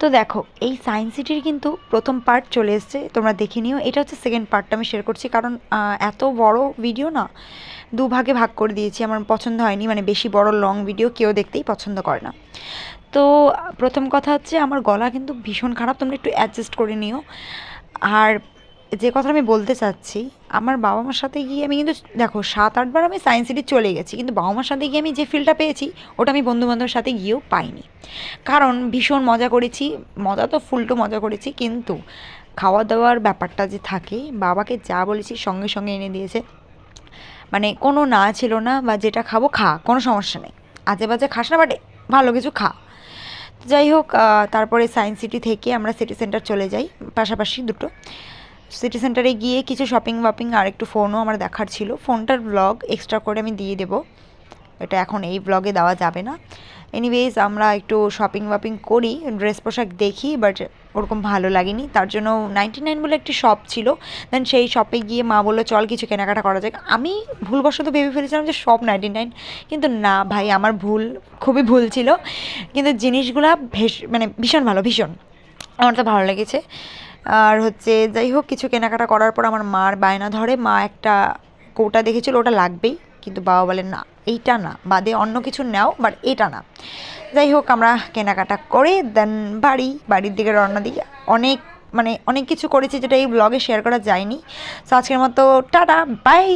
তো দেখো এই সায়েন্স সিটির কিন্তু প্রথম পার্ট চলে এসছে, তোমরা দেখে নিও। এটা হচ্ছে সেকেন্ড পার্টটা আমি শেয়ার করছি, কারণ এত বড় ভিডিও না, দুভাগে ভাগ করে দিয়েছি, আমার পছন্দ হয়নি। মানে বেশি বড় লং ভিডিও কেউ দেখতেই পছন্দ করে না। তো প্রথম কথা হচ্ছে আমার গলা কিন্তু ভীষণ খারাপ, তোমরা একটু অ্যাডজাস্ট করে নিও। আর যে কথা আমি বলতে চাচ্ছি, আমার বাবা মার সাথে গিয়ে আমি কিন্তু, দেখো 7-8 বার আমি সায়েন্স সিটি চলে গেছি, কিন্তু বাবা মার সাথে গিয়ে আমি যে ফিলটা পেয়েছি ওটা আমি বন্ধুবান্ধবের সাথে গিয়েও পাইনি। কারণ ভীষণ মজা করেছি, মজা তো ফুলটু মজা করেছি, কিন্তু খাওয়া দাওয়ার ব্যাপারটা যে থাকে, বাবাকে যা বলেছি সঙ্গে সঙ্গে এনে দিয়েছে। মানে কোনো না ছিল না, বা যেটা খাবো খা, কোনো সমস্যা নেই, আজে বাজে খাস না, বাট ভালো কিছু খা। যাই হোক, তারপরে সায়েন্স সিটি থেকে আমরা সিটি সেন্টার চলে যাই, পাশাপাশি দুটো। সিটি সেন্টারে গিয়ে কিছু শপিং ওয়াপিং আর একটু ফোনও আমার দেখার ছিল, ফোনটার ব্লগ এক্সট্রা করে আমি দিয়ে দেবো, এটা এখন এই ব্লগে দেওয়া যাবে না। এনিওয়েজ আমরা একটু শপিং ওয়াপিং করি, ড্রেস পোশাক দেখি, বাট ওরকম ভালো লাগেনি। তার জন্য 99 বলে একটি শপ ছিল, দেন সেই শপে গিয়ে মা বললো চল কিছু কেনাকাটা করা যাক। আমি ভুলবশত ভেবে ফেলেছিলাম যে শপ 99, কিন্তু না ভাই, আমার ভুল, খুবই ভুল ছিল। কিন্তু জিনিসগুলা মানে ভীষণ ভালো, ভীষণ আমার তো ভালো লেগেছে। আর হচ্ছে যাই হোক, কিছু কেনাকাটা করার পর আমার মার বায়না ধরে, মা একটা কৌটা দেখেছিল ওটা লাগবেই, কিন্তু বাবা বলে না এইটা না, বাদে অন্য কিছু নাও, বাট এটা না। যাই হোক, আমরা কেনাকাটা করে দেন বাড়ির দিকে রওনা দিই। অনেক মানে অনেক কিছু করেছি যেটা এই ব্লগে শেয়ার করা যায়নি। সো আজকের মতো টাটা বাই।